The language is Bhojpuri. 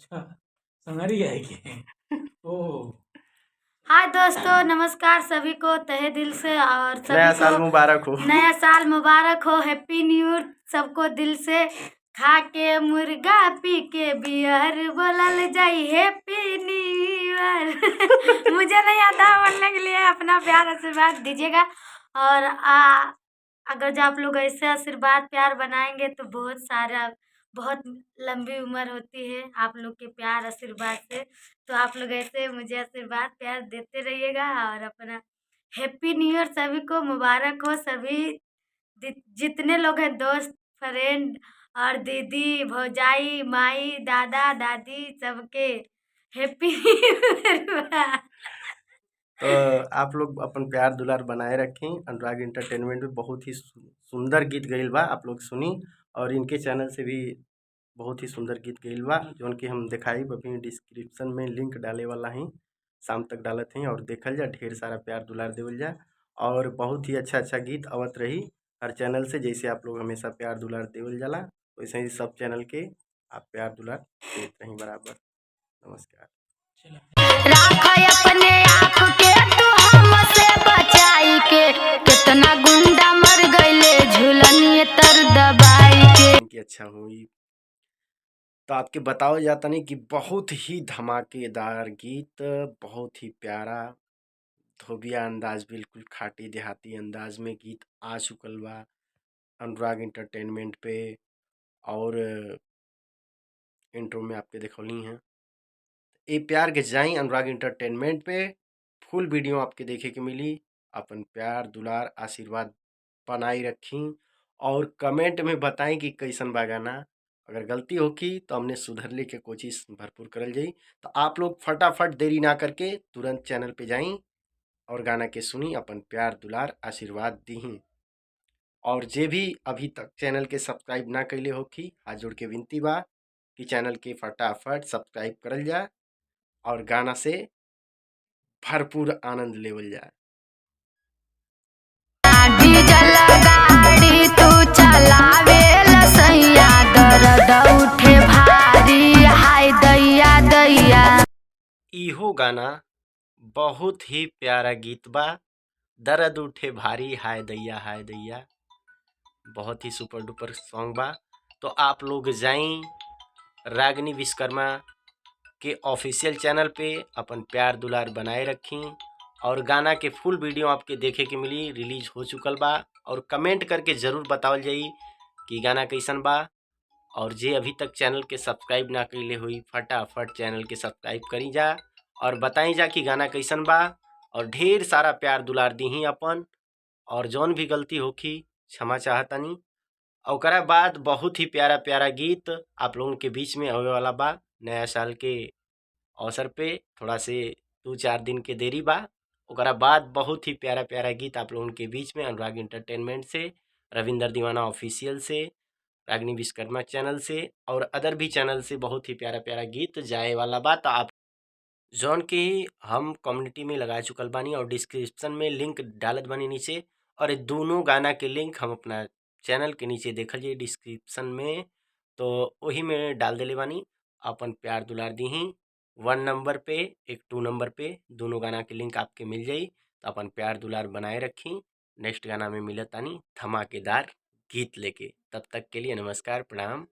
अच्छा, संगरी है कि ओह! हाय दोस्तों, नमस्कार सभी को तहे दिल से और सभी नया को साल मुबारक हो। नया साल मुबारक हो। हैप्पी न्यू ईयर सबको दिल से। खा के मुर्गा पी के बियर बोलल जाई हैप्पी न्यू ईयर। मुझे नहीं आता बोलने के लिए, अपना प्यार आशीर्वाद दीजिएगा। और अगर जो आप लोग ऐसे आशीर्वाद प्यार बनाएंगे तो बहुत लंबी उम्र होती है आप लोग के प्यार आशीर्वाद से। तो आप लोग ऐसे मुझे आशीर्वाद प्यार देते रहिएगा और अपना हैप्पी न्यू ईयर सभी को मुबारक हो। सभी जितने लोग हैं, दोस्त, फ्रेंड और दीदी, भौजाई, माई, दादा, दादी, सबके हैप्पी न्यू ईयर। तो आप लोग अपन प्यार दुलार बनाए रखें। अनुराग एंटरटेनमेंट में बहुत ही सुंदर गीत गईल बा, आप लोग सुनी। और इनके चैनल से भी बहुत ही सुंदर गीत गईल बा, जौन कि हम दिखाई अपनी डिस्क्रिप्शन में लिंक डाले वाला ही, शाम तक डालत हैं। और देखल जा, ढेर सारा प्यार दुलार देवल जा। और बहुत ही अच्छा अच्छा गीत आवत रही हर चैनल से। जैसे आप लोग हमेशा प्यार दुलार देवल जाला, वैसे ही सब चैनल के आप प्यार दुलार देते रहीं बराबर। नमस्कार। राख अपने आप के तू हमसे बचाई के, कितना गुंडा मर गईले झूलनिए तर दबाई के। कि अच्छा हुई तो आपके बताओ जाता नहीं कि बहुत ही धमाकेदार गीत, बहुत ही प्यारा धोबिया अंदाज, बिल्कुल खाटी देहाती अंदाज में गीत आ चुकल बा अनुराग एंटरटेनमेंट पे। और इंट्रो में आपके देखौली हैं ए प्यार के जाई अनुराग एंटरटेनमेंट पे, फुल वीडियो आपके देखे के मिली। अपन प्यार दुलार आशीर्वाद बनाई रखी और कमेंट में बताएं कि कैसन बा गाना। अगर गलती होगी तो हमने सुधरने के कोशिश भरपूर करल जाई। तो आप लोग फटाफट देरी ना करके तुरंत चैनल पे जाई और गाना के सुनी, अपन प्यार दुलार आशीर्वाद दी। और जे भी अभी तक चैनल के सब्सक्राइब ना कैले होखी, हाथ जोड़ के विनती बा कि चैनल के फटाफट सब्सक्राइब करल जा और गाना से भरपूर आनंद लेवल जाए। डीजल गाड़ी तू चलावे लसैया, दर्द उठे भारी हाय दैया दैया। इहो गाना बहुत ही प्यारा गीत बा, दर्द उठे भारी हाय दैया, बहुत ही सुपर डुपर सॉन्ग बा। तो आप लोग जाई रागिनी विश्वकर्मा के ऑफिशियल चैनल पे अपन प्यार दुलार बनाए रखी और गाना के फुल वीडियो आपके देखे के मिली, रिलीज हो चुकल बा। और कमेंट करके ज़रूर बतावल जाई कि गाना कैसन बा। और जे अभी तक चैनल के सब्सक्राइब ना कैले हुई, फटाफट चैनल के सब्सक्राइब करी जा और बताई जा कि गाना कैसन बा। और ढेर सारा प्यार दुलार दी अपन, और जौन भी गलती होखी क्षमा चाहतनी। और ओकरा बाद बहुत ही प्यारा प्यारा गीत आप लोगों के बीच में आवे वाला बा नया साल के अवसर पे। थोड़ा से 2-4 दिन के देरी बा, ओकरा बाद बहुत ही प्यारा प्यारा गीत आप लोगों के बीच में अनुराग एंटरटेनमेंट से, रविंदर दीवाना ऑफिशियल से, रागिनी विश्वकर्मा चैनल से और अदर भी चैनल से बहुत ही प्यारा प्यारा गीत जाए वाला बा। तो आप जौन कि हम कम्युनिटी में लगा चुकल बानी और डिस्क्रिप्शन में लिंक डालत बानी नीचे। और ये दोनों गाना के लिंक हम अपना चैनल के नीचे देखल जाइए डिस्क्रिप्शन में, तो वही में डाल देले बानी। अपन प्यार दुलार दी 1 नंबर पे, एक 2 नंबर पे, दोनों गाना के लिंक आपके मिल जाई। तो अपन प्यार दुलार बनाए रखी। नेक्स्ट गाना में मिलत आनी धमाकेदार गीत लेके, तब तक के लिए नमस्कार, प्रणाम।